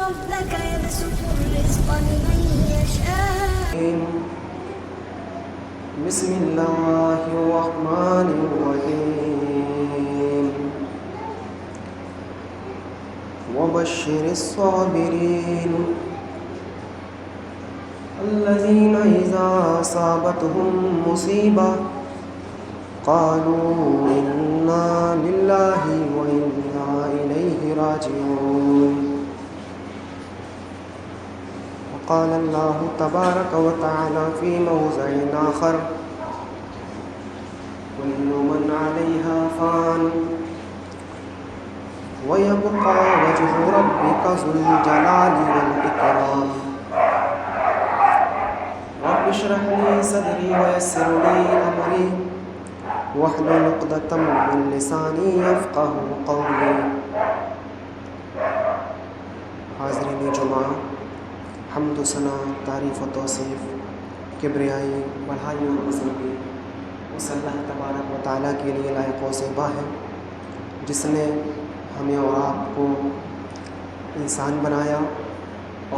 ربك يبسط الرزق لمن يشاء. بسم الله الرحمن الرحيم. وبشر الصابرين الذين إذا أصابتهم مصيبة قالوا إنا لله وإنا إليه راجعون. وقال الله تبارك وتعالى في موضع آخر كل من عليها فان ويبقى وجه ربك ذو الجلال والإكرام. رب اشرح لي صدري ويسر لي أمري واحلل عقدة من لساني يفقهوا قولي. حاضرین جمعہ، حمد و ثنا، تعریف و توصیف، کبریائی، بڑھائی اور بزرگی اس اللہ تبارک و تعالیٰ کے لیے لائق و زیبا ہے جس نے ہمیں اور آپ کو انسان بنایا،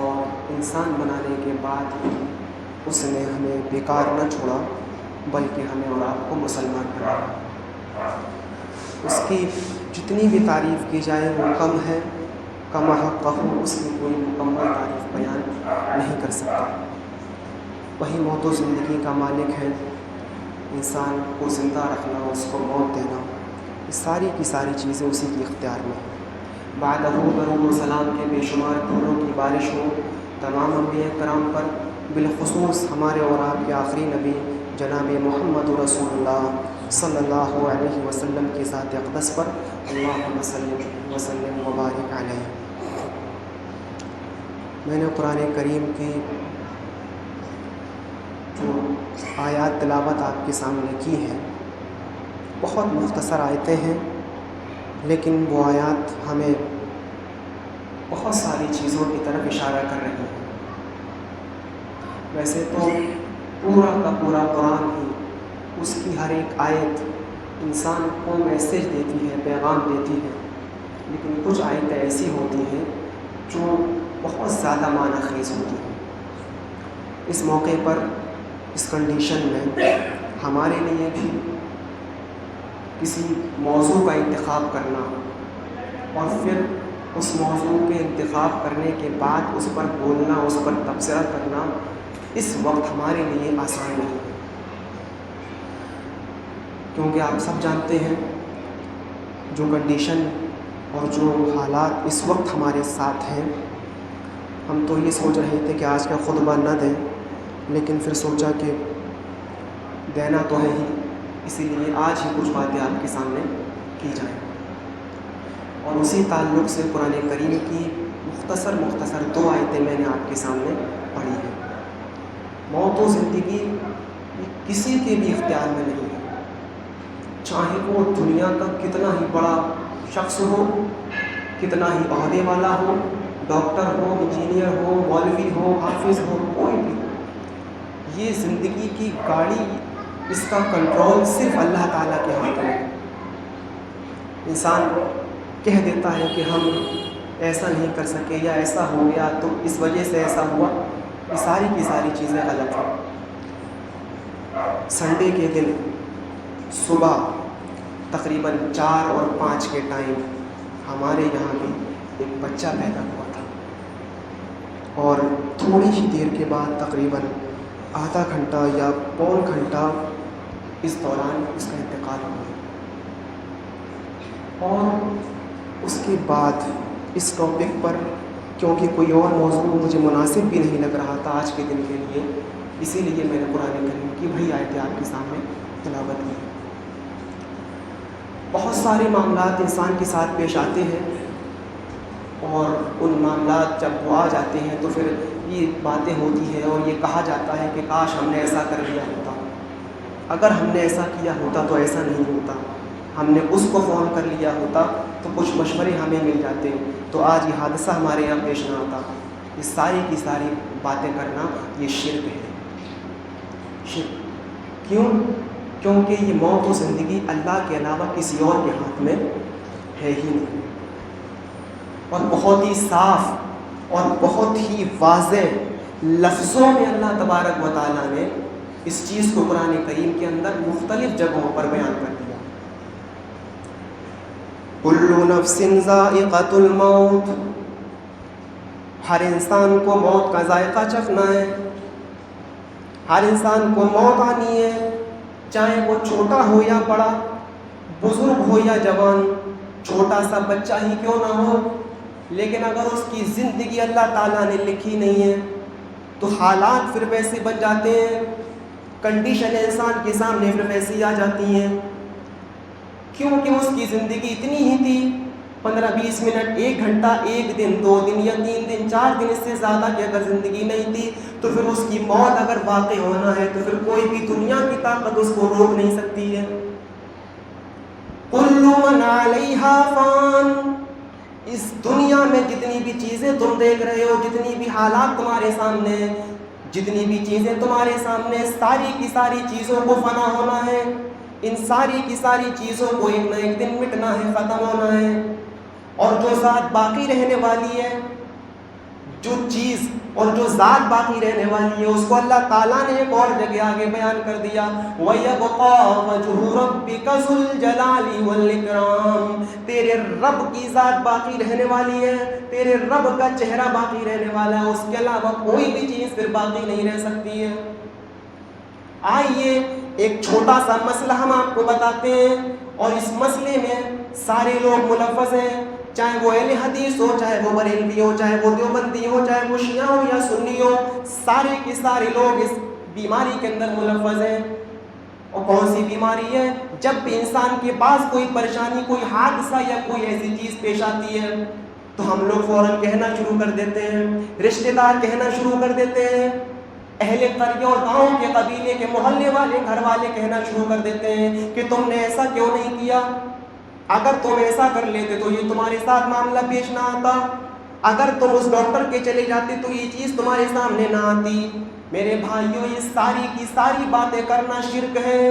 اور انسان بنانے کے بعد اس نے ہمیں بیکار نہ چھوڑا بلکہ ہمیں اور آپ کو مسلمان بنایا۔ اس کی جتنی بھی تعریف کی جائے وہ کم ہے، کما حقہ، اس کی کوئی مکمل تعریف بیان نہیں کر سکتا۔ وہی موت و زندگی کا مالک ہے، انسان کو زندہ رکھنا، اس کو موت دینا، یہ ساری کی ساری چیزیں اسی کے اختیار میں ہیں۔ بعدہ درود و سلام کے بے شمار پھولوں کی بارش ہو تمام انبیاء کرام پر، بالخصوص ہمارے اور آپ کے آخری نبی جناب محمد رسول اللہ صلی اللہ علیہ وسلم کی ذات اقدس پر، اللہم صلی وسلم وبارک علیہ۔ میں نے قرآن کریم کی جو آیات تلاوت آپ کے سامنے کی ہے، بہت مختصر آیتیں ہیں، لیکن وہ آیات ہمیں بہت ساری چیزوں کی طرف اشارہ کر رہی ہیں۔ ویسے تو پورا کا پورا قرآن ہی، اس کی ہر ایک آیت انسان کو میسیج دیتی ہے، پیغام دیتی ہے، لیکن کچھ آیتیں ایسی ہوتی ہیں جو بہت زیادہ معنی خیز ہوتی ہیں۔ اس موقع پر، اس کنڈیشن میں ہمارے لیے بھی کسی موضوع کا انتخاب کرنا اور پھر اس موضوع کے انتخاب کرنے کے بعد اس پر بولنا، اس پر تبصرہ کرنا اس وقت ہمارے لیے آسان نہیں ہے، کیونکہ آپ سب جانتے ہیں جو کنڈیشن اور جو حالات اس وقت ہمارے ساتھ ہیں۔ ہم تو یہ سوچ رہے تھے کہ آج کا خطبہ نہ دیں، لیکن پھر سوچا کہ دینا تو ہے ہی، اسی لیے آج ہی کچھ باتیں آپ کے سامنے کی جائیں۔ اور اسی تعلق سے قرآن کریم کی مختصر دو آیتیں میں نے آپ کے سامنے پڑھی ہیں۔ موت و زندگی کسی کے بھی اختیار میں نہیں ہے، چاہے وہ دنیا کا کتنا ہی بڑا شخص ہو، کتنا ہی عہدے والا ہو، ڈاکٹر ہو، انجینئر ہو، مولوی ہو، حافظ ہو، کوئی بھی۔ یہ زندگی کی گاڑی، اس کا کنٹرول صرف اللہ تعالیٰ کے ہاتھ میں ہے۔ انسان کہہ دیتا ہے کہ ہم ایسا نہیں کر سکے، یا ایسا ہو گیا تو اس وجہ سے ایسا ہوا، یہ ساری کی ساری چیزیں غلط ہیں۔ سنڈے کے دن صبح تقریباً 4 اور 5 کے ٹائم ہمارے یہاں بھی ایک بچہ پیدا ہوا تھا، اور تھوڑی ہی دیر کے بعد تقریباً آدھا گھنٹہ یا پون گھنٹہ اس دوران اس کا انتقال ہوا، اور اس کے بعد اس ٹاپک پر، کیونکہ کوئی اور موضوع مجھے مناسب بھی نہیں لگ رہا تھا آج کے دن کے لیے، اسی لیے میں نے قرآن کریم کی وہی آیتیں آپ کے سامنے تلاوت کی۔ بہت سارے معاملات انسان کے ساتھ پیش آتے ہیں، اور ان معاملات جب وہ آ جاتے ہیں تو پھر یہ باتیں ہوتی ہیں اور یہ کہا جاتا ہے کہ کاش ہم نے ایسا کر لیا ہوتا، اگر ہم نے ایسا کیا ہوتا تو ایسا نہیں ہوتا، ہم نے اس کو فون کر لیا ہوتا تو کچھ مشورے ہمیں مل جاتے تو آج یہ حادثہ ہمارے یہاں پیش نہ آتا۔ یہ ساری کی ساری باتیں کرنا یہ شرک ہے۔ شرک کیوں؟ کیونکہ یہ موت و زندگی اللہ کے علاوہ کسی اور کے ہاتھ میں ہے ہی نہیں، اور بہت ہی صاف اور بہت ہی واضح لفظوں میں اللہ تبارک و تعالیٰ نے اس چیز کو قرآن کریم کے اندر مختلف جگہوں پر بیان کر دیا. کل نفس ذائقۃ الموت، ہر انسان کو موت کا ذائقہ چکھنا ہے، ہر انسان کو موت آنی ہے، چاہے وہ چھوٹا ہو یا بڑا، بزرگ ہو یا جوان، چھوٹا سا بچہ ہی کیوں نہ ہو. لیکن اگر اس کی زندگی اللہ تعالیٰ نے لکھی نہیں ہے تو حالات پھر ویسے بن جاتے ہیں، کنڈیشن انسان کے سامنے پھر ویسی آ جاتی ہیں، کیونکہ اس کی زندگی اتنی ہی تھی، 15-20 منٹ، 1 گھنٹہ، 1 دن، 2 دن یا 3 دن، 4 دن، اس سے زیادہ کی اگر زندگی نہیں تھی تو پھر اس کی موت اگر واقع ہونا ہے تو پھر کوئی بھی دنیا کی طاقت اس کو روک نہیں سکتی ہے. کل من علیہا فان، اس دنیا میں جتنی بھی چیزیں تم دیکھ رہے ہو، جتنی بھی حالات تمہارے سامنے، جتنی بھی چیزیں تمہارے سامنے، ساری کی ساری چیزوں کو فنا ہونا ہے. ان ساری کی ساری چیزوں کو ایک نہ ایک دن مٹنا ہے، ختم ہونا ہے. اور جو ذات باقی رہنے والی ہے، جو چیز اور جو ذات باقی رہنے والی ہے، اس کو اللہ تعالیٰ نے ایک اور جگہ آگے بیان کر دیا. وَيَبْقَى وَجْهُ رَبِّكَ ذُو الْجَلَالِ وَالْإِكْرَامِ، تیرے رب کی ذات باقی رہنے والی ہے، تیرے رب کا چہرہ باقی رہنے والا ہے، اس کے علاوہ کوئی بھی چیز پھر باقی نہیں رہ سکتی ہے. آئیے ایک چھوٹا سا مسئلہ ہم آپ کو بتاتے ہیں، اور اس مسئلے میں سارے لوگ ملوث ہیں، چاہے وہ اہل حدیث ہو، چاہے وہ بریلوی ہو، چاہے وہ دیوبندی ہو، چاہے وہ شیعہ ہو یا سنی ہو، سارے کے سارے لوگ اس بیماری کے اندر ملوث ہیں. اور کون سی بیماری ہے؟ جب بھی انسان کے پاس کوئی پریشانی، کوئی حادثہ یا کوئی ایسی چیز پیش آتی ہے تو ہم لوگ فوراً کہنا شروع کر دیتے ہیں، رشتہ دار کہنا شروع کر دیتے ہیں، اہل قریے اور گاؤں کے قبیلے کے محلے والے، گھر والے کہنا شروع کر دیتے ہیں کہ تم نے ایسا کیوں نہیں کیا، اگر تم ایسا کر لیتے تو یہ تمہارے ساتھ معاملہ پیش نہ آتا، اگر تم اس ڈاکٹر کے چلے جاتے تو یہ چیز تمہارے سامنے نہ آتی. میرے بھائیوں، یہ ساری کی ساری باتیں کرنا شرک ہے.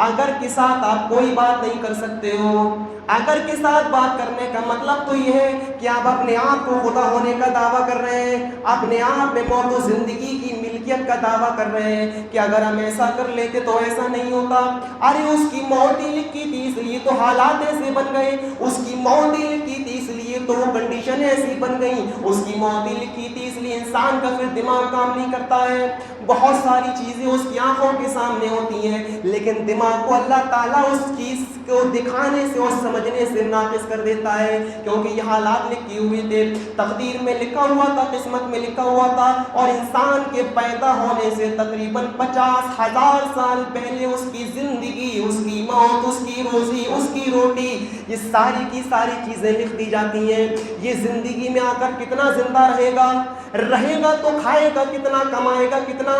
اگر کے ساتھ آپ کوئی بات نہیں کر سکتے ہو، اگر کے ساتھ بات کرنے کا مطلب تو یہ ہے کہ آپ اپنے آپ کو خدا ہونے کا دعویٰ کر رہے ہیں، اپنے آپ میں موت و زندگی کی ملکیت کا دعویٰ کر رہے ہیں کہ اگر ہم ایسا کر لیتے تو ایسا نہیں ہوتا. ارے اس کی موت ہی لکھی تھی، اس لیے تو حالات ایسے بن گئے، اس کی موت ہی لکھی تھی اس لیے تو وہ کنڈیشن ایسی بن گئی، اس کی موت ہی لکھی تھی اس لیے انسان کا پھر دماغ کام نہیں کرتا ہے. بہت ساری چیزیں اس کی آنکھوں کے سامنے ہوتی ہیں، لیکن دماغ کو اللہ تعالیٰ اس چیز کو دکھانے سے اور سمجھنے سے ناقص کر دیتا ہے، کیونکہ یہ حالات لکھی ہوئی تھے، تقدیر میں لکھا ہوا تھا، قسمت میں لکھا ہوا تھا. اور انسان کے پیدا ہونے سے تقریباً 50,000 سال پہلے اس کی زندگی، اس کی موت، اس کی روزی، اس کی روٹی، یہ ساری کی ساری چیزیں لکھ دی جاتی ہیں. یہ زندگی میں آ کر کتنا زندہ رہے گا تو کھائے گا کتنا، کمائے گا کتنا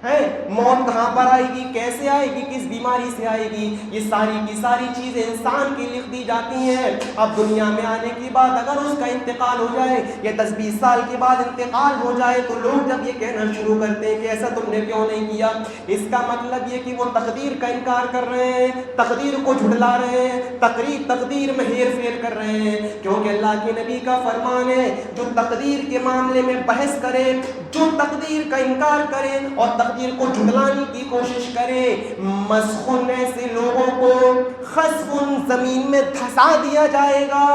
ہے، موت کہاں پر آئے گی، کیسے آئے گی، کس بیماری سے آئے گی، یہ ساری کی ساری چیزیں انسان کی لکھ دی جاتی ہیں. اب دنیا میں آنے کے بعد اگر اس کا انتقال ہو جائے یا 10-20 سال کے بعد انتقال ہو جائے تو لوگ جب یہ کہنا شروع کرتے ہیں کہ ایسا تم نے کیوں نہیں کیا، اس کا مطلب یہ کہ وہ تقدیر کا انکار کر رہے ہیں، تقدیر کو جھٹلا رہے ہیں، تقدیر میں ہیر پھیر کر رہے ہیں. کیونکہ اللہ کے نبی کا فرمان ہے، جو تقدیر کے معاملے میں بحث کرے، جو تقدیر کا انکار کرے اور تقدیر کو جھٹلانے کی کوشش کرے، مسخن ایسے لوگوں کو خسفن زمین میں دھسا دیا جائے گا،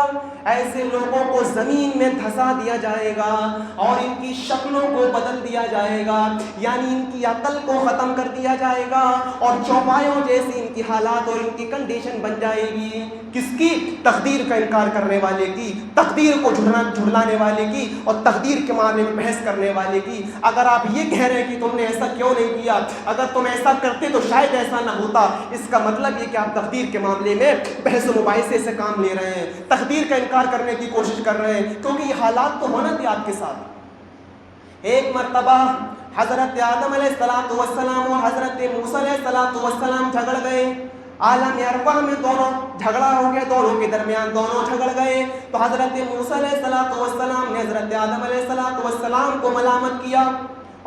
ایسے لوگوں کو زمین میں دھسا دیا جائے گا اور ان کی شکلوں کو بدل دیا جائے گا، یعنی ان کی عقل کو ختم کر دیا جائے گا اور چوپایوں جیسی ان کی حالات اور ان کی کنڈیشن بن جائے گی. کس کی؟ تقدیر کا انکار کرنے والے کی، تقدیر کو جھٹلانے والے کی اور تقدیر کے معاملے میں بحث کرنے والے کی. اگر آپ یہ کہہ رہے ہیں کہ تم نے ایسا کیوں نہیں کیا، اگر تم ایسا کرتے تو شاید ایسا نہ ہوتا، اس کا مطلب یہ کہ آپ تقدیر کے معاملے میں بحث و مباحثے سے کام لے رہے ہیں، تقدیر کا انکار کرنے کی کوشش کر رہے ہیں، کیونکہ یہ حالات تو ہونا تھے آپ کے ساتھ. ایک مرتبہ حضرت آدم علیہ السلام اور حضرت موسیٰ علیہ السلام جھگڑ گئے، عالم ارواح میں دونوں جھگڑا ہو گیا، دونوں کے درمیان دونوں جھگڑ گئے. تو حضرت موسیٰ علیہ السلام نے حضرت آدم علیہ السلام کو ملامت کیا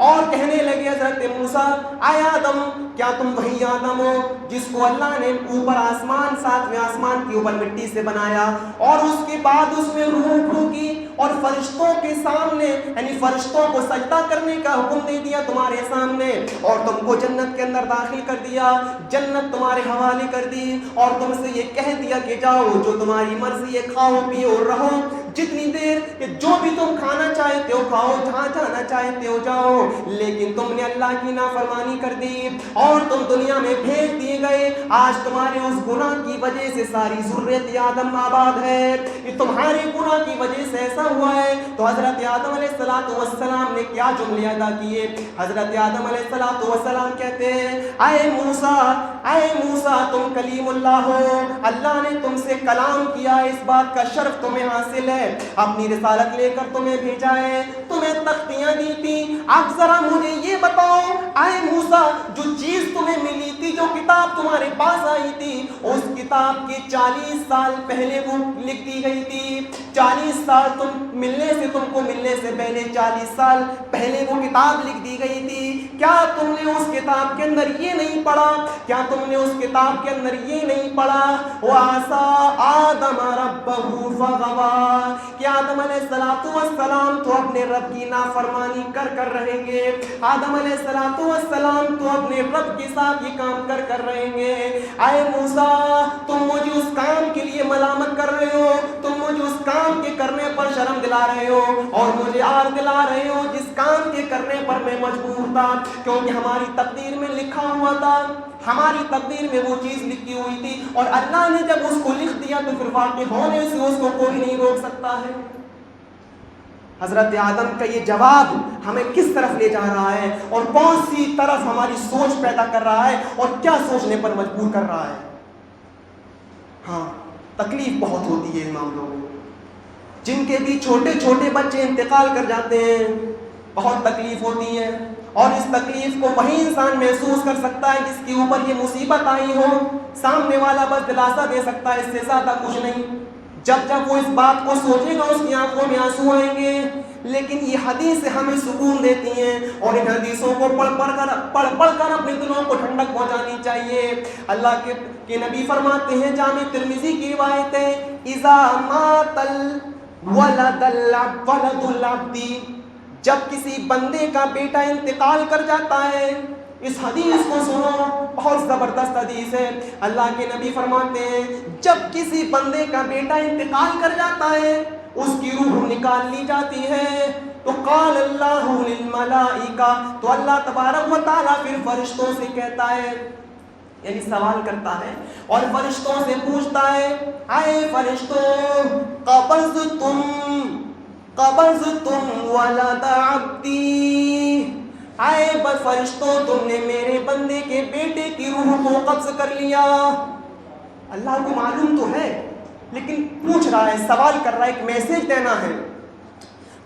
اور کہنے لگے، حضرت موسیٰ، اے آدم، کیا تم وہی آدم ہو جس کو اللہ نے اوپر آسمان، 7ویں آسمان کے اوپر مٹی سے بنایا اور اس کے بعد اس میں روح پھونکی، اور فرشتوں کے سامنے یعنی فرشتوں کو سجدہ کرنے کا حکم دے دیا تمہارے سامنے، اور تم کو جنت کے اندر داخل کر دیا، جنت تمہارے حوالے کر دی، اور تم سے یہ کہہ دیا کہ جاؤ جو تمہاری مرضی ہے کھاؤ پیو اور رہو جتنی دیر، کہ جو بھی تم کھانا چاہتے ہو کھاؤ، جہاں جانا چاہتے ہو جاؤ، لیکن تم نے اللہ کی نافرمانی کر دی اور تم دنیا میں بھیج دیے گئے۔ آج تمہارے اس گناہ کی وجہ سے ساری ذریت آدم آباد ہے، یہ تمہارے گناہ کی وجہ سے ایسا ہوا ہے۔ تو حضرت آدم علیہ السلام نے کیا جملے ادا کیے؟ حضرت آدم علیہ السلام کہتے ہیں اے موسیٰ تم کلیم اللہ ہو، اللہ نے تم سے کلام کیا، اس بات کا شرف تمہیں حاصل ہے، اپنی رسالت لے کر تمہیں بھیجا ہے، تمہیں تختیاں دی تھی۔ اب ذرا مجھے یہ بتاؤ اے موسیٰ، جو چیز تمہیں ملی تھی، جو کتاب تمہارے پاس آئی تھی، اس کتاب کے 40 سال پہلے وہ لکھ دی گئی تھی، 40 سال تم کو ملنے سے پہلے 40 سال پہلے وہ کتاب لکھ دی گئی تھی، کیا تم نے اس کتاب کے اندر یہ نہیں پڑھا؟ کیا تم نے اس کتاب کے اندر یہ نہیں پڑھا وَعَصَىٰ آدَمَ رَبَّهُ فَغَوَىٰ، کہ آدم علیہ السلام تو اپنے رب کی نافرمانی کر رہیں گے، آدم علیہ السلام تو اپنے رب کے ساتھ یہ کام کر رہیں گے۔ اے موسیٰ تم مجھے اس کام کے لیے ملامت کر رہے ہو، تم مجھے اس کام کے کرنے پر شرم دلا رہے ہو اور مجھے آر دلا رہے ہو جس کام کے کرنے پر میں مجبور تھا، کیونکہ ہماری تقدیر میں لکھا ہوا تھا، ہماری تقدیر میں وہ چیز لکھی ہوئی تھی، اور اللہ نے جب اس کو لکھ دیا تو پھر واقع ہونے سے اس کو کوئی نہیں روک سکتا ہے۔ حضرت آدم کا یہ جواب ہمیں کس طرف لے جا رہا ہے اور کون سی طرف ہماری سوچ پیدا کر رہا ہے اور کیا سوچنے پر مجبور کر رہا ہے؟ ہاں، تکلیف بہت ہوتی ہے امام لوگوں، جن کے بھی چھوٹے چھوٹے بچے انتقال کر جاتے ہیں، بہت تکلیف ہوتی ہے، اور اس تکلیف کو وہی انسان محسوس کر سکتا ہے جس کے اوپر یہ مصیبت آئی ہو، سامنے والا بس دلاسا دے سکتا ہے، اس سے زیادہ کچھ نہیں۔ جب وہ اس بات کو سوچے گا اس کی آنکھوں میں آنسو آئیں گے، لیکن یہ حدیث ہمیں سکون دیتی ہیں، اور ان حدیثوں کو پڑھ کر اپنے دلوں کو ٹھنڈک پہنچانی چاہیے۔ اللہ کے نبی فرماتے ہیں، جامع ترمذی کی روایت ہے، اذا مات ولد العبد، جب کسی بندے کا بیٹا انتقال کر جاتا ہے، اس حدیث کو سنو، بہت زبردست حدیث ہے۔ اللہ کے نبی فرماتے ہیں جب کسی بندے کا بیٹا انتقال کر جاتا ہے، اس کی روح نکال لی جاتی ہے، تو قال اللہ للملائکہ، تو اللہ تبارک و تعالیٰ پھر فرشتوں سے کہتا ہے، یعنی سوال کرتا ہے اور فرشتوں سے پوچھتا ہے، اے فرشتوں قبضتم ولد عبدی، اے فرشتوں تم نے میرے بندے کے بیٹے کی روح کو قبض کر لیا۔ اللہ کو معلوم تو ہے لیکن پوچھ رہا ہے، سوال کر رہا ہے، ایک میسج دینا ہے۔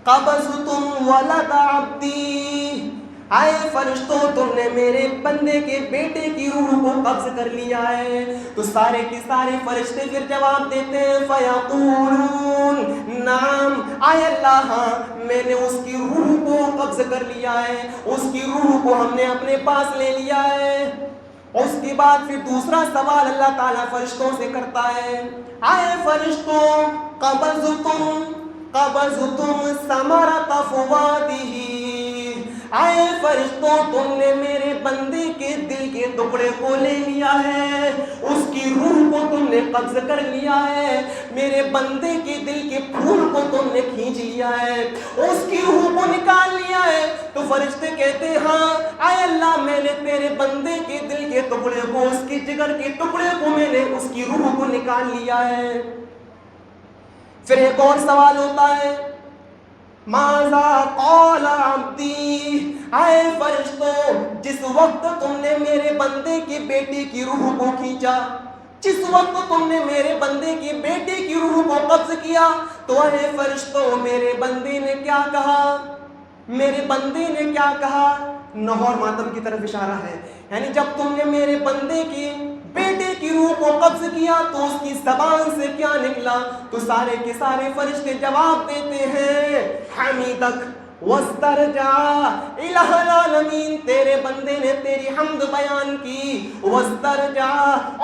قبضتم ولد عبدی، اے فرشتوں تم نے میرے بندے کے بیٹے کی روح کو قبض کر لیا ہے۔ تو سارے کے سارے فرشتے پھر جواب دیتے ہیں، فیقولون نعم، اے اللہ ہاں میں نے اس کی روح کو قبض کر لیا ہے، اس کی روح کو ہم نے اپنے پاس لے لیا ہے۔ اس کے بعد پھر دوسرا سوال اللہ تعالیٰ فرشتوں سے کرتا ہے، اے فرشتوں قبضتم ثمرۃ فؤادہ، اے فرشتوں تم نے میرے بندے کے دل کے ٹکڑے کو لے لیا ہے، اس کی روح کو تم نے قبض کر لیا ہے، میرے بندے کے دل کے پھول کو تم نے کھینچ لیا ہے، اس کی روح کو نکال لیا ہے۔ تو فرشتے کہتے ہیں، ہاں اے اللہ میں نے تیرے بندے کے دل کے ٹکڑے کو، اس کے جگر کے ٹکڑے کو میں نے اس کی روح کو نکال لیا ہے۔ پھر ایک اور سوال ہوتا ہے، ماذا قال عبدی، اے فرشتوں جس وقت تم نے میرے بندے کے بیٹے کی روح کو کھینچا، جس وقت تم نے میرے بندے کے بیٹے کی روح کو قبض کیا، تو اے فرشتوں میرے بندے نے کیا کہا؟ میرے بندے نے کیا کہا؟ نوح اور ماتم کی طرف اشارہ ہے، یعنی جب تم نے میرے بندے کی بیٹے کی روح کو قبض کیا تو اس کی زبان سے کیا نکلا؟ تو سارے کے سارے فرشتے جواب دیتے ہیں، حمیدک، وَاسْتَرْجَعَ إِلَٰهَ الْعَالَمِينَ، تیرے بندے نے تیری حمد بیان کی. وَاسْتَرْجَعَ،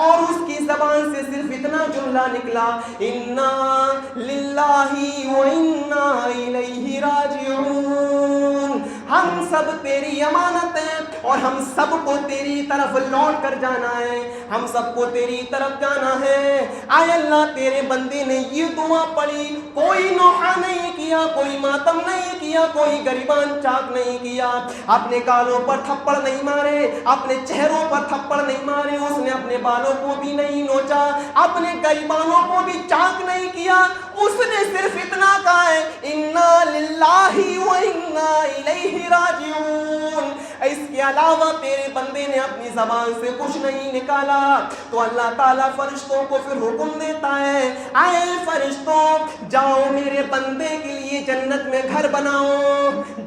اور اس کی زبان سے صرف اتنا جملہ نکلا، اِنَّا لِلَّهِ وَإِنَّا إِلَيْهِ راجعون، ہم سب تیری امانت ہیں اور ہم سب کو تیری طرف لوٹ کر جانا ہے، ہم سب کو تیری طرف جانا ہے. آئے اللہ تیرے بندے نے یہ دعا پڑھی، کوئی نوحہ نہیں کیا، کوئی ماتم نہیں کیا، کوئی گریبان چاک نہیں کیا، اپنے گالوں پر تھپڑ نہیں مارے، اپنے چہروں پر تھپڑ نہیں مارے، اس نے اپنے بالوں کو بھی نہیں نوچا، اپنے گریبانوں کو بھی چاک نہیں کیا، اس نے صرف اتنا کہا ہے اِنَّا لِلَّهِ وَإِنَّا إِلَيْهِ راجعون. اس کے علاوہ تیرے بندے نے اپنی زبان سے کچھ نہیں نکالا. تو اللہ تعالیٰ فرشتوں کو پھر حکم دیتا ہے، آئے فرشتوں جاؤ میرے بندے کے لیے جنت میں گھر بناؤ،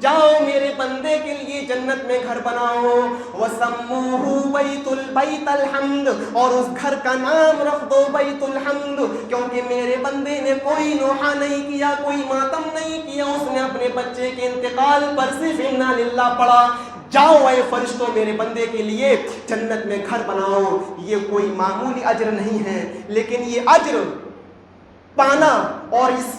جاؤ میرے بندے کے لیے جنت میں گھر بناؤ. وَسَمُّوهُ بَيْتَ الْحَمْدِ، اور اس گھر کا نام رکھ دو بیت الحمد، کیونکہ میرے بندے نے کوئی نوحہ نہیں کیا، کوئی ماتم نہیں کیا، اس نے اپنے بچے کے انتقال پر صرف اِنَّا لِلَّهِ پڑھا. جاؤ اے فرشتوں میرے بندے کے لیے جنت میں گھر بناؤ. یہ کوئی معمولی اجر نہیں ہے، لیکن یہ اجر پانا اور اس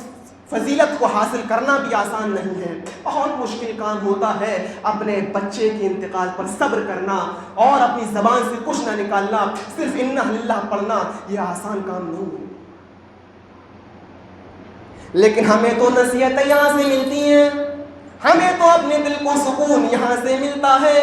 فضیلت کو حاصل کرنا بھی آسان نہیں ہے. بہت مشکل کام ہوتا ہے اپنے بچے کے انتقال پر صبر کرنا اور اپنی زبان سے کچھ نہ نکالنا، صرف اِنَّا لِلَّهِ پڑھنا، یہ آسان کام نہیں ہے. لیکن ہمیں تو نصیحتیں یہاں سے ملتی ہیں، ہمیں تو اپنے دل کو سکون یہاں سے ملتا ہے.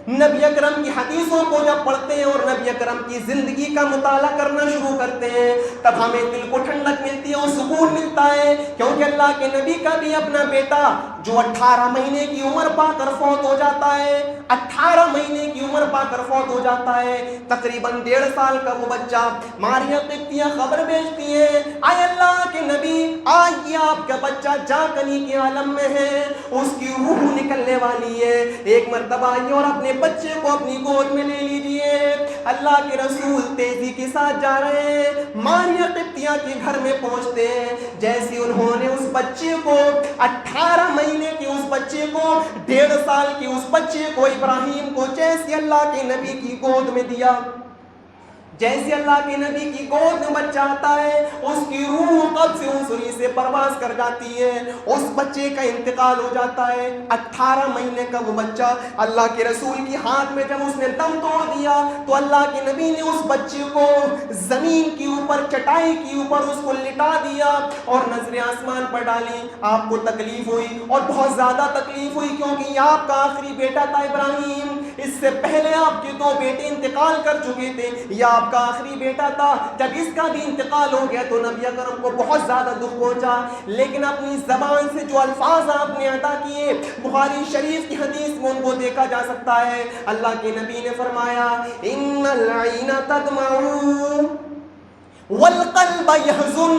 نبی اکرم کی حدیثوں کو جب پڑھتے ہیں اور نبی اکرم کی زندگی کا مطالعہ کرنا شروع کرتے ہیں تب ہمیں دل کو ٹھنڈک ملتی ہے اور سکون ملتا ہے. کیونکہ اللہ کے نبی کا بھی اپنا بیٹا جو 18 مہینے کی عمر پا کر فوت ہو جاتا ہے، 18 مہینے کی عمر پا کر فوت ہو جاتا ہے، تقریباً 1.5 سال کا وہ بچہ، ماریہ قبطیہ خبر بھیجتی ہے، آئے اللہ کے نبی آج یہ آپ کا بچہ جاکنی کے عالم میں ہے، اس کی روح نکلنے والی ہے، ایک مرتبہ آئیے اور اپنے بچے کو اپنی گود میں لے لیجئے. اللہ کے رسول تیزی کے ساتھ جا رہے ہیں، ماریہ قبطیہ کے گھر میں پہنچتے ہیں. جیسے انہوں نے اس بچے کو 18 مہینے کے اس بچے کو 1.5 سال کے اس بچے کو ابراہیم کو جیسے اللہ کے نبی کی گود میں دیا، جیسے اللہ کے نبی کی گود میں بچہ آتا ہے اس کی روح قبض عنصری سے پرواز کر جاتی ہے، اس بچے کا انتقال ہو جاتا ہے. 18 مہینے کا وہ بچہ اللہ کے رسول کی ہاتھ میں جب اس نے دم توڑ دیا تو اللہ کے نبی نے اس بچے کو زمین کے اوپر چٹائی کے اوپر اس کو لٹا دیا اور نظر آسمان پر ڈالی. آپ کو تکلیف ہوئی اور بہت زیادہ تکلیف ہوئی، کیونکہ یہ آپ کا آخری بیٹا تھا ابراہیم، اس سے پہلے آپ کے 2 بیٹے انتقال کر چکے تھے، یہ آپ کا آخری بیٹا تھا. جب اس کا بھی انتقال ہو گیا تو نبی اکرم کو بہت زیادہ دکھ پہنچا، لیکن اپنی زبان سے جو الفاظ آپ نے ادا کیے بخاری شریف کی حدیث میں ان کو دیکھا جا سکتا ہے. اللہ کے نبی نے فرمایا ان العین تدمع والقلب يحزن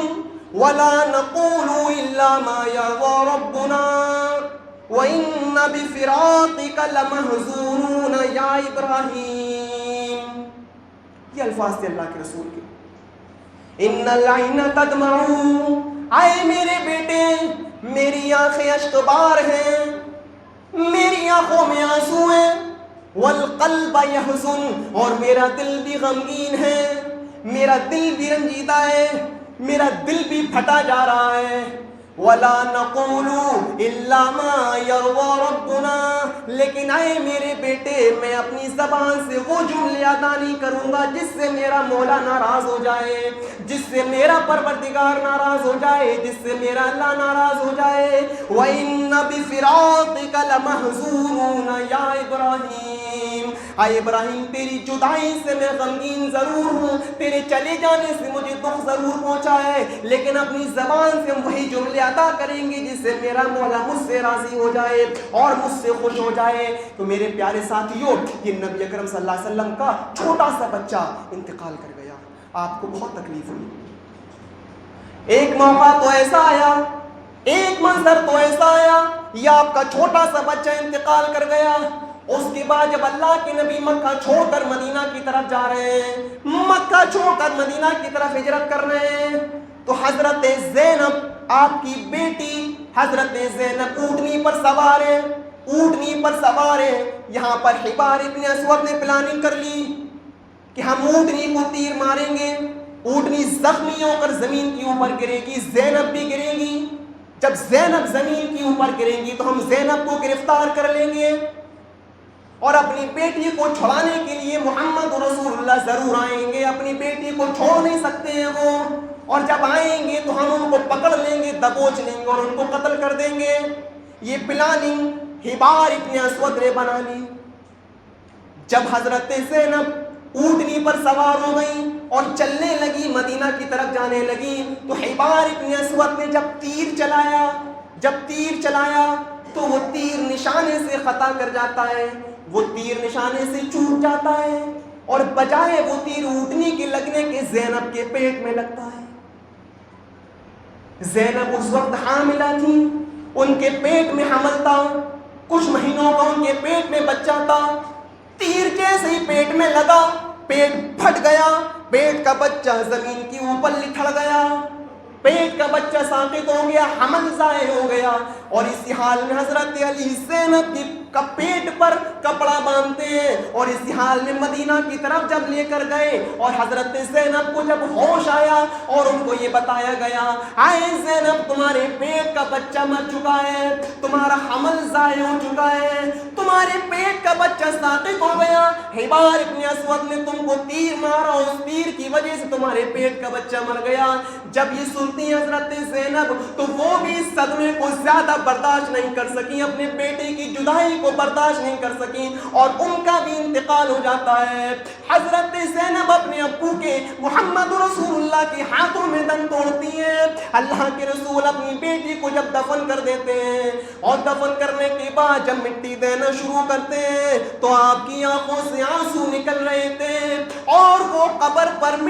ولا نقول الا ما يرضى ربنا وان بفراقك لمحزونون یا ابراہیم. یہ الفاظ تھے اللہ کے رسول کے. ان العین تدمع، آئے میرے بیٹے میری آنکھیں اشک بار ہیں، میری آنکھوں میں آنسو ہیں. والقلب یحزن، اور میرا دل بھی غمگین ہے، میرا دل بھی رنجیدہ ہے، میرا دل بھی پھٹا جا رہا ہے. ولا نقول الا ما يرضى ربنا، لیکن اے میرے بیٹے میں اپنی زبان سے وہ جملے ادا نہیں کروں گا جس سے میرا مولا ناراض ہو جائے، جس سے میرا پروردگار ناراض ہو جائے، جس سے میرا اللہ ناراض ہو جائے. وَإِنَّ بِفِرَاقِكَ لَمَحْزُونُونَ یا ابراہیم، اے ابراہیم تیری جدائی سے میں غمگین ضرور ہوں، تیرے چلے جانے سے مجھے دکھ ضرور پہنچا ہے، لیکن اپنی زبان سے ہم وہی جملے ادا کریں گے جس سے میرا مولا مجھ سے راضی ہو جائے اور مجھ سے خوش ہو جائے. تو میرے پیارے ساتھیوں، یہ نبی اکرم صلی اللہ علیہ وسلم کا چھوٹا سا بچہ انتقال کر گیا. آپ کو بہت تکلیف ہوئی. ایک موقع تو ایسا آیا، ایک منظر تو ایسا آیا، یہ آپ کا چھوٹا سا بچہ انتقال کر گیا. اس کے بعد جب اللہ کے نبی مکہ چھوڑ کر مدینہ کی طرف جا رہے ہیں، مکہ چھوڑ کر مدینہ کی طرف ہجرت کر رہے ہیں، تو حضرت زینب آپ کی بیٹی حضرت زینب اونٹنی پر سوار ہے، اونٹنی پر سوار ہے. یہاں پر حبار ابن اسود نے پلاننگ کر لی کہ ہم اونٹنی کو تیر ماریں گے، اونٹنی زخمی ہو کر زمین کے اوپر گرے گی، زینب بھی گرے گی. جب زینب زمین کے اوپر گریں گی تو ہم زینب کو گرفتار کر لیں گے اور اپنی بیٹی کو چھڑانے کے لیے محمد رسول اللہ ضرور آئیں گے. اپنی بیٹی کو چھوڑ نہیں سکتے ہیں وہ، اور جب آئیں گے تو ہم ان کو پکڑ لیں گے، دبوچ لیں گے اور ان کو قتل کر دیں گے. یہ پلاننگ حبار ابن اسود نے بنا لی. جب حضرت زینب اونٹنی پر سوار ہو گئی اور چلنے لگی، مدینہ کی طرف جانے لگی، تو حبار ابن اسود نے جب تیر چلایا تو وہ تیر نشانے سے خطا کر جاتا ہے، وہ تیر نشانے سے چوک جاتا ہے اور بجائے وہ تیر اونٹنی کے لگنے کے زینب کے پیٹ میں لگتا ہے. زینب اس وقت حاملہ تھی، ان کے پیٹ میں حمل تھا، کچھ مہینوں کا ان کے پیٹ میں بچہ تھا. تیر جیسے ہی پیٹ میں لگا، پیٹ پھٹ گیا، پیٹ کا بچہ زمین کے اوپر لٹھڑ گیا، پیٹ کا بچہ ساقط ہو گیا، حمل ضائع ہو گیا. اور اسی حال میں حضرت علی زینب کا پیٹ پر کپڑا باندھتے ہیں اور اسی حال میں مدینہ کی طرف جب لے کر گئے اور حضرت زینب کو جب ہوش آیا اور ان کو یہ بتایا گیا، آئے زینب تمہارے پیٹ کا بچہ مر چکا ہے، تمہارا حمل ضائع ہو چکا ہے، تمہارے پیٹ کا بچہ ساقط ہو گیا، حبار ابن اسود نے تم کو تیر مارا، اس تیر کی وجہ سے تمہارے پیٹ کا بچہ مر گیا. جب یہ سنتی ہیں حضرت زینب تو وہ بھی اس صدمے کو زیادہ برداشت نہیں کر سکی، اپنے بیٹے کی جدائی کو برداشت نہیں کر سکی اور ان کا بھی انتقال ہو جاتا ہے. حضرت زینب اپنے ابو کے محمد رسول اللہ کے ہاتھوں میں دم توڑتی ہیں. اللہ کے رسول اپنی بیٹی کو جب دفن کر دیتے ہیں اور دفن کرنے کے بعد جب مٹی دینا شروع کرتے ہیں تو آپ کی آنکھوں سے آنسو نکل رہے تھے اور وہ قبر پر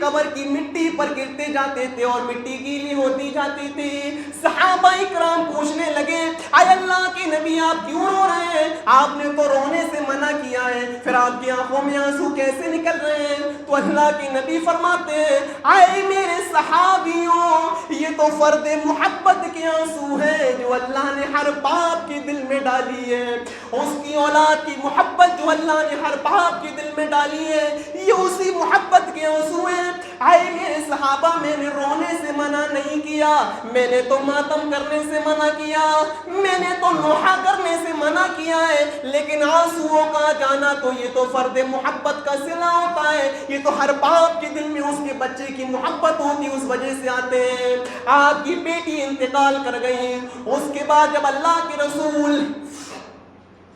قبر کی مٹی پر گرتے جاتے تھے اور مٹی گیلی ہوتی جاتی تھی. صحابہ اکرام پوچھنے لگے، اے اللہ کے نبی آپ کیوں رو رہے ہیں؟ آپ نے تو رونے سے منع کیا ہے، پھر آپ کی آنکھوں میں آنسو کیسے نکل رہے ہیں؟ تو اللہ کے نبی فرماتے ہیں، اے میرے صحابیوں، یہ تو فرد محبت کے آنسو ہیں جو اللہ نے ہر باپ کے دل میں ڈالی ہے، اس کی اولاد کی محبت جو اللہ نے ہر باپ کے دل میں ڈالی ہے، یہ اسی محبت کے آنسو ہیں. اے میرے صحابہ، میں نے رونے سے منع نہیں کیا، میں نے تو ماتم کرنے سے منع کیا، میں نے تو نوحہ کرنے سے منع کیا ہے، لیکن آنسوؤں کا جانا تو یہ تو فرد محبت کا صلہ ہوتا ہے، یہ تو ہر باپ کے دل میں اس کے بچے کی محبت ہوتی ہے، اس وجہ سے آتے ہیں. آپ کی بیٹی انتقال کر گئی. اس کے بعد جب اللہ کے رسول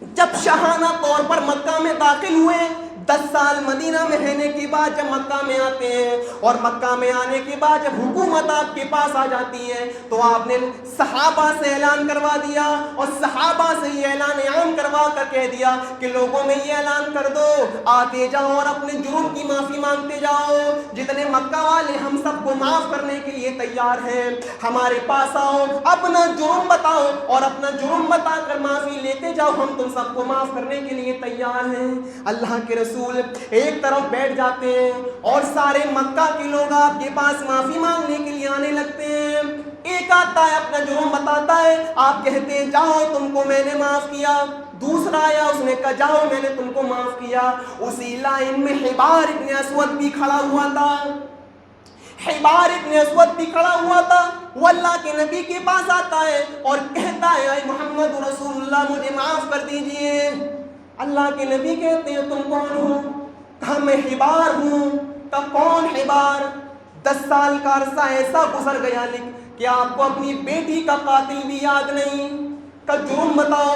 جب شاہانہ طور پر مکہ میں داخل ہوئے، 10 سال مدینہ میں رہنے کے بعد جب مکہ میں آتے ہیں اور مکہ میں آنے کے بعد جب حکومت آپ کے پاس آ جاتی ہے تو آپ نے صحابہ سے اعلان کروا دیا اور صحابہ سے یہ اعلان عام کروا کر کہہ دیا کہ لوگوں میں یہ اعلان کر دو، آتے جاؤ اور اپنے جرم کی معافی مانگتے جاؤ. جتنے مکہ والے ہم سب کو معاف کرنے کے لیے تیار ہیں، ہمارے پاس آؤ، اپنا جرم بتاؤ اور اپنا جرم بتا کر معافی لیتے جاؤ، ہم تم سب کو معاف کرنے کے لیے تیار ہیں. اللہ کے رسول ایک طرف بیٹھ جاتے ہیں اور سارے مکہ کے لوگ آپ کے پاس معافی مانگنے کے لیے آنے لگتے ہیں. ایک آتا ہے اپنا جرم بتاتا ہے، آپ کہتے ہیں جاؤ تم کو میں نے معاف کیا. دوسرا آیا، اس نے کہا جاؤ میں نے تم کو معاف کیا. اسی لائن میں حبار ابن اسود بھی کھڑا ہوا تھا. حبار ابن اسود بھی کھڑا ہوا تھا. وہ اللہ کے نبی کے پاس آتا ہے اور کہتا ہے اے محمد رسول اللہ مجھے معاف کر دیجئے. اللہ کے نبی کہتے ہیں تم کون ہو؟ کہا میں حبار ہوں. کہا کون حبار؟ 10 سال کا عرصہ ایسا گزر گیا کہ آپ کو اپنی بیٹی کا قاتل بھی یاد نہیں. کہا جرم بتاؤ،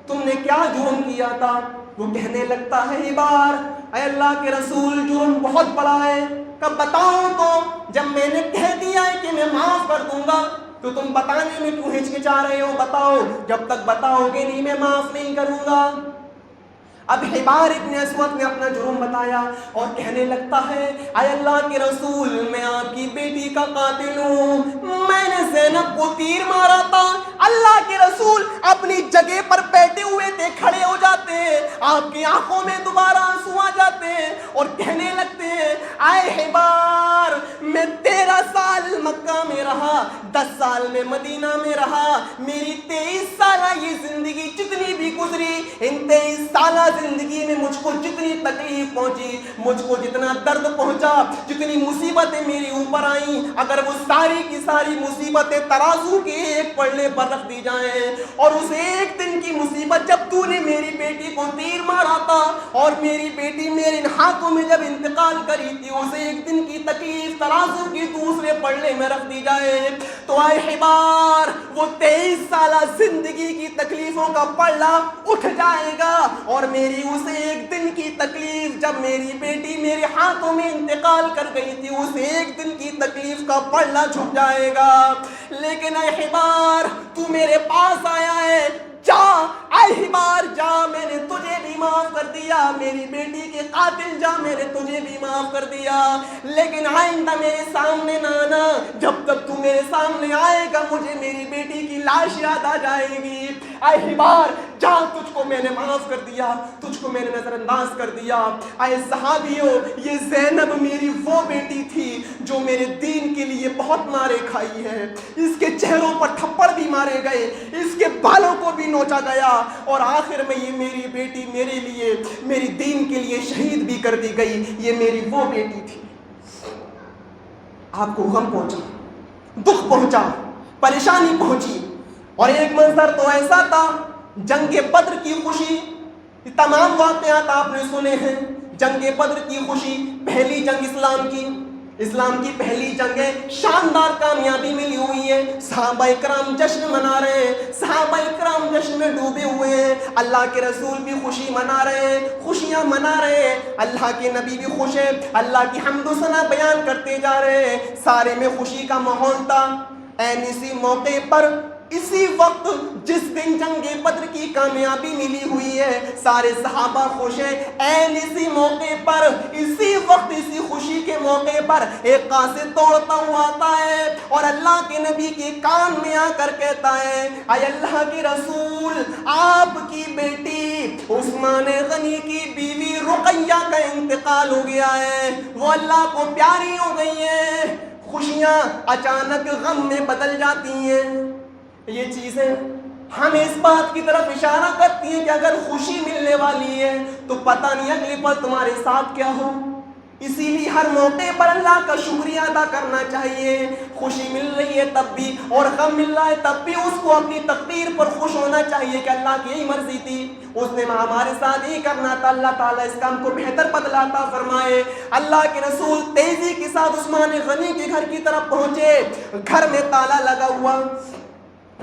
تم نے کیا جرم کیا تھا؟ وہ کہنے لگتا ہے حبار اے اللہ کے رسول جرم بہت بڑا ہے. کہا بتاؤ تو. جب میں نے کہہ دیا ہے کہ میں معاف کر دوں گا تو تم بتانے میں کیوں ہچکچا رہے ہو؟ بتاؤ. جب تک بتاؤ گے نہیں میں معاف نہیں کروں گا. اب حبار ابن اسود نے اپنا جرم بتایا اور کہنے لگتا ہے اے اللہ کے رسول میں آپ کی بیٹی کا قاتل ہوں، میں نے زینب کو تیر مارا تھا. اللہ کے رسول اپنی جگہ پر بیٹھے ہوئے تھے، کھڑے ہو جاتے ہیں. آپ کی آنکھوں میں دوبارہ آنسو آ جاتے ہیں اور کہنے لگتے ہیں اے حبار میں 13 سال مکہ میں رہا, 10 سال میں مدینہ میں رہا, میری 23 سالہ یہ زندگی جتنی بھی گزری, ان 23 سالہ زندگی میں مجھ کو جتنی تکلیف پہنچی, مجھ کو جتنا درد پہنچا, جتنی مصیبتیں میری اوپر آئیں, اگر وہ ساری کی ساری مصیبتیں ترازو کے ایک پلڑے پر رکھ دی جائیں, اور اس ایک دن کی مصیبت جب تو نے میری بیٹی کو تیر مارا تھا اور میری بیٹی میرے ہاتھوں میں جب انتقال کری تھی, اس ایک دن کی تکلیف ترازو کی دوسرے پلڑے میں رکھ دی جائے تو اے حبار وہ 23 سالہ زندگی کی تکلیفوں کا پلڑا اٹھ جائے گا, اور میری اس ایک دن کی تکلیف جب میری بیٹی میرے ہاتھوں میں انتقال کر گئی تھی, اس ایک دن کی تکلیف کا پلڑا جھک جائے گا. لیکن اے حبار تو میرے پاس آیا ہے, جا اے حبار جا, میں نے تجھے بھی معاف کر دیا, میری بیٹی کے قاتل جا, میں نے تجھے بھی معاف کر دیا, لیکن آئندہ میرے سامنے نہ آنا, جب تک تو میرے سامنے آئے گا مجھے میری بیٹی کی لاش یاد آ جائے گی. اے حبار جا, تجھ کو میں نے معاف کر دیا, تجھ کو میں نے نظر انداز کر دیا. اے صحابیوں, یہ زینب میری وہ بیٹی تھی جو میرے دین کے لیے بہت مارے کھائی ہے, اس کے چہروں پر تھپڑ بھی مارے گئے, اس کے بالوں کو بھی نوچا گیا, اور آخر میں یہ میری بیٹی میرے لیے میری دین کے لیے شہید بھی کر دی گئی. یہ میری وہ بیٹی تھی. آپ کو غم پہنچا, دکھ پہنچا, پریشانی پہنچی, اور ایک منظر تو ایسا تھا, جنگ بدر کی خوشی, تمام واقعات آپ نے سنے ہیں. جنگ بدر کی خوشی, پہلی جنگ اسلام کی پہلی جنگ ہے, شاندار کامیابی ملی ہوئی ہے, صحابہ کرام جشن منا رہے ہیں, صحابہ کرام جشن میں ڈوبے ہوئے ہیں, اللہ کے رسول بھی خوشی منا رہے ہیں, خوشیاں منا رہے ہیں, اللہ کے نبی بھی خوش ہیں, اللہ کی حمد و ثنا بیان کرتے جا رہے ہیں, سارے میں خوشی کا ماحول تھا. این اسی موقع پر, اسی وقت جس دن جنگ بدر کی کامیابی ملی ہوئی ہے, سارے صحابہ خوش ہیں. این اسی موقع پر, اسی وقت, اسی خوشی کے موقع پر ایک قاصد دوڑتا ہوا آتا ہے اور اللہ کے نبی کے کان میں آ کر کہتا ہے اے اللہ کے رسول, آپ کی بیٹی عثمان غنی کی بیوی رقیہ کا انتقال ہو گیا ہے, وہ اللہ کو پیاری ہو گئی ہے. خوشیاں اچانک غم میں بدل جاتی ہیں. یہ چیزیں ہمیں اس بات کی طرف اشارہ کرتی ہیں کہ اگر خوشی ملنے والی ہے تو پتہ نہیں اگلی پل تمہارے ساتھ کیا ہو. اسی لیے ہر موقع پر اللہ کا شکریہ ادا کرنا چاہیے. خوشی مل رہی ہے تب بھی اور غم مل رہا ہے تب بھی اس کو اپنی تقدیر پر خوش ہونا چاہیے کہ اللہ کی یہی مرضی تھی, اس نے ہمارے ساتھ یہی کرنا تھا, اللہ تعالیٰ اس کام کو بہتر بدلاتا فرمائے. اللہ کے رسول تیزی کے ساتھ عثمان غنی کے گھر کی طرف پہنچے. گھر میں تالا لگا ہوا,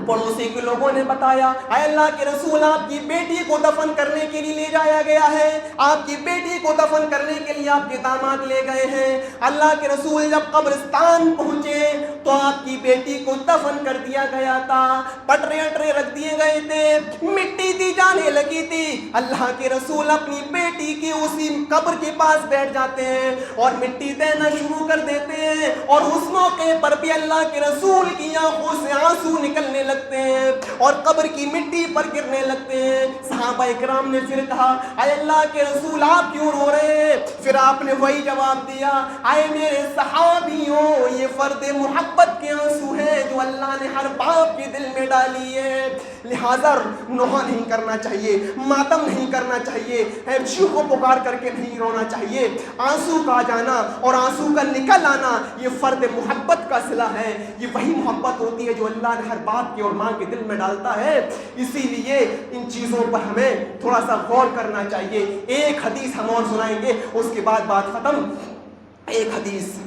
پڑوسی کے لوگوں نے بتایا اے اللہ کے رسول, آپ کی بیٹی کو دفن کرنے کے لیے لے جایا گیا ہے, آپ کی بیٹی کو دفن کرنے کے لیے آپ کے داماد لے گئے ہیں. اللہ کے رسول جب قبرستان پہنچے تو آپ کی بیٹی کو دفن کر دیا گیا تھا, پٹرے اٹرے رکھ دیے گئے تھے, مٹی دی جانے لگی تھی. اللہ کے رسول اپنی بیٹی کی اسی قبر کے پاس بیٹھ جاتے ہیں اور مٹی دینا شروع کر دیتے ہیں, اور اس موقع پر بھی اللہ کے رسول کی آنکھوں سے آنسو نکلنے لگتے ہیں اور قبر کی مٹی پر گرنے لگتے ہیں. صحابہ اکرام نے پھر کہا اے اللہ کے رسول آپ کیوں رو رہے ہیں؟ پھر آپ نے وہی جواب دیا اے میرے صحابیوں, یہ فرد محبت کے آنسو ہیں جو اللہ نے ہر باپ کے دل میں ڈالی ہے. لہذا نوحہ نہیں کرنا چاہیے, ماتم نہیں کرنا چاہیے, شیخ کو پکار کر کے نہیں رونا چاہیے. آنسو کا جانا اور آنسو کا نکل آنا یہ فرد محبت کا صلہ ہے. یہ وہی محبت ہوتی ہے جو اللہ نے ہر باپ کے اور ماں کے دل میں ڈالتا ہے. اسی لیے ان چیزوں پر ہمیں تھوڑا سا غور کرنا چاہیے. ایک حدیث ہم اور سنائیں گے, اس کے بعد بات ختم. ایک حدیث,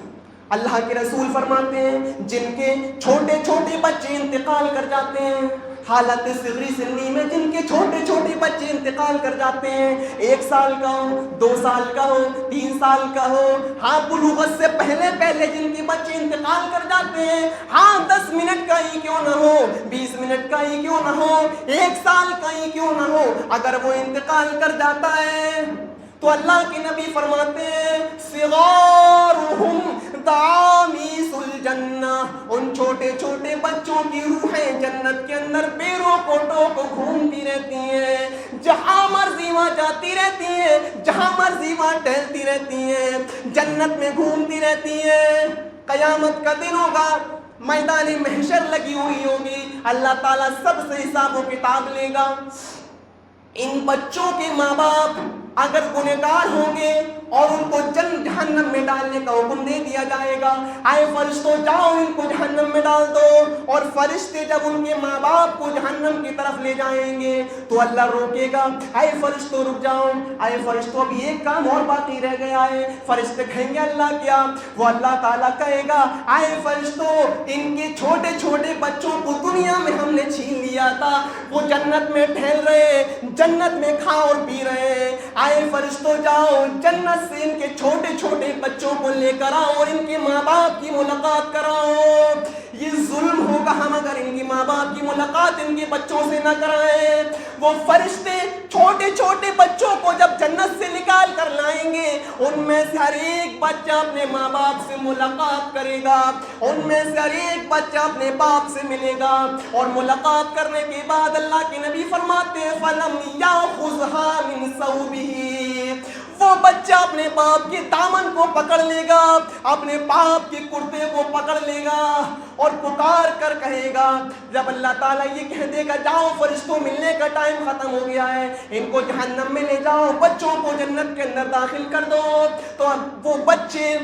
اللہ کے رسول فرماتے ہیں جن کے چھوٹے چھوٹے بچے انتقال کر جاتے ہیں, حالت صغری سنی میں جن کے چھوٹے چھوٹے بچے انتقال کر جاتے ہیں, 1 سال کا ہو, 2 سال کا ہو, 3 سال کا ہو, ہاں بلوغت سے پہلے جن کے بچے انتقال کر جاتے ہیں, ہاں 10 منٹ کا ہی کیوں نہ ہو, 20 منٹ کا ہی کیوں نہ ہو, 1 سال کا ہی کیوں نہ ہو, اگر وہ انتقال کر جاتا ہے تو اللہ کے نبی فرماتے ہیں صغارہم دعامیس الجنہ, ان چھوٹے چھوٹے بچوں کی روحیں جنت کے اندر بے روک و ٹوک گھومتی رہتی ہیں, جہاں مرضی وہاں جاتی جاتی رہتی ہیں, جہاں مرضی وہاں ٹہلتی رہتی ہیں, جنت میں گھومتی رہتی ہیں. قیامت کا دن ہوگا, میدان محشر لگی ہوئی ہوگی, اللہ تعالیٰ سب سے حساب و کتاب لے گا. ان بچوں کے ماں باپ اگر گنہگار ہوں گے اور ان کو جہنم میں ڈالنے کا حکم دے دیا جائے گا, آئے فرشتوں جاؤ ان کو جہنم میں ڈال دو. اور فرشتے جب ان کے ماں باپ کو جہنم کی طرف لے جائیں گے تو اللہ روکے گا, آئے فرشتوں رک جاؤ, آئے فرشتوں ابھی ایک کام اور باقی رہ گیا ہے. فرشتے کہیں گے اللہ کیا؟ وہ اللہ تعالیٰ کہے گا آئے فرشتوں ان کے چھوٹے چھوٹے بچوں کو دنیا میں ہم نے چھین لیا تھا, وہ جنت میں ٹہل رہے, جنت میں کھا اور پی رہے. آئے فرشتوں جاؤ جنت سے ان کے چھوٹے چھوٹے بچوں کو لے کر آؤ اور ان کے ماں باپ کی ملاقات کراؤ. یہ ظلم ہوگا ہم اگر ان کی ماں باپ کی ملاقات ان کے بچوں سے نہ کرائیں. وہ فرشتے چھوٹے چھوٹے بچوں کو جب جنت سے نکال کر لائیں گے, ان میں سے ہر ایک بچہ اپنے ماں باپ سے ملاقات کرے گا, ان میں سے ہر ایک بچہ اپنے باپ سے ملے گا. اور ملاقات کرنے کے بعد اللہ کے نبی فرماتے ہیں فَلَمْ يَأْخُذْهَا مِنْ ثَوْبِهِ, وہ بچہ اپنے باپ کے دامن کو پکڑ لے گا, اپنے باپ کے کرتے کو پکڑ لے گا اور پکار کر کہے گا. جب اللہ تعالیٰ یہ کہہ دے گا جاؤ فرشتوں ملنے کا ٹائم ختم ہو گیا ہے, ان کو جہنم میں لے جاؤ, بچوں کو جنت کے اندر داخل کر دو, تو اب وہ بچے,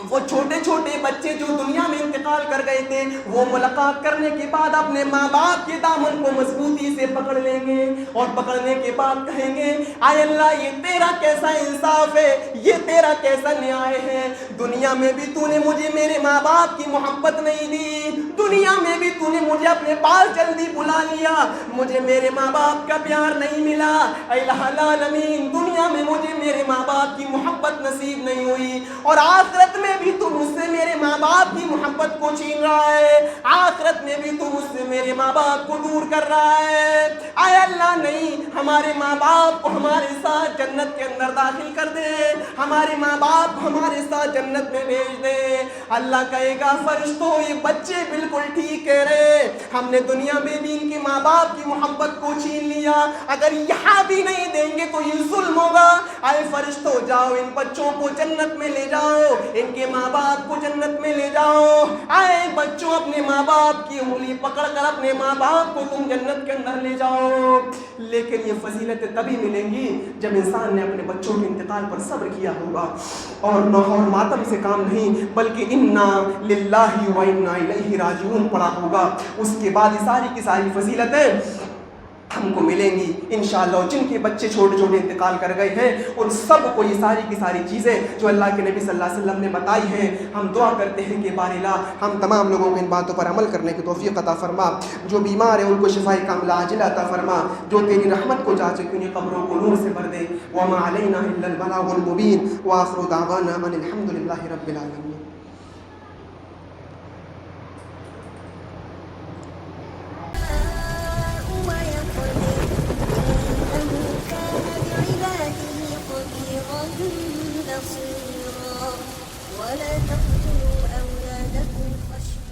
وہ چھوٹے چھوٹے بچے جو دنیا میں انتقال کر گئے تھے, وہ ملاقات کرنے کے بعد اپنے ماں باپ کے دامن کو مضبوطی سے پکڑ لیں گے اور پکڑنے کے بعد کہیں گے آئے اللہ یہ تیرا کیسا انصاف ہے, یہ تیرا کیسا نیائے ہے. دنیا میں بھی تو نے مجھے میرے ماں باپ کی محبت نہیں دی, دنیا میں بھی تو نے مجھے اپنے پاس جلدی بلا لیا, مجھے میرے ماں باپ کا پیار نہیں ملا. اے الہ العالمین دنیا میں مجھے میرے ماں باپ کی محبت نصیب نہیں ہوئی, اور آخرت میں بھی تو مجھ سے میرے ماں باپ کی محبت کو چھین رہا ہے, آخرت میں بھی تو مجھ سے میرے ماں باپ کو دور کر رہا ہے. اے اللہ نہیں, ہمارے ماں باپ کو ہمارے ساتھ جنت کے اندر داخل کر دے, ہمارے ماں باپ ہمارے ساتھ جنت میں بھیج دے. اللہ کہے گا فرشتوں یہ بچے بالکل ٹھیک کہہ رہے, ہم نے دنیا میں بھی ان کے ماں باپ کی محبت کو چھین لیا, اگر یہاں بھی نہیں دیں گے تو یہ ظلم ہوگا. اے فرشتوں جاؤ ان بچوں کو جنت میں لے جاؤ, ان کے ماں باپ کو جنت میں لے جاؤ. آئے بچوں اپنے ماں باپ کی انگلی پکڑ کر اپنے ماں باپ کو تم جنت کے اندر لے جاؤ. لیکن یہ فضیلتیں تبھی ملیں گی جب انسان نے اپنے بچوں کے انتقال پر صبر کیا ہوگا, اور نوح اور ماتم سے کام نہیں بلکہ انا للہ و انا الیہ راجعون پڑھا ہوگا. اس کے بعد یہ ساری کی ساری فضیلتیں ہم کو ملیں گی انشاءاللہ. جن کے بچے چھوٹے چھوٹے انتقال کر گئے ہیں ان سب کو یہ ساری کی ساری چیزیں جو اللہ کے نبی صلی اللہ علیہ وسلم نے بتائی ہیں, ہم دعا کرتے ہیں کہ بار الہ ہم تمام لوگوں کو ان باتوں پر عمل کرنے کی توفیق عطا فرما. جو بیمار ہیں ان کو شفاء کاملہ عاجلہ عطا فرما, جو تیری رحمت کو جا چکی انہیں قبروں کو نور سے بھر دے. وما علینا الا البلاغ المبین, وآخر دعوانا ان الحمد للہ رب العالمین. ولا تقتلوا أولادكم خشية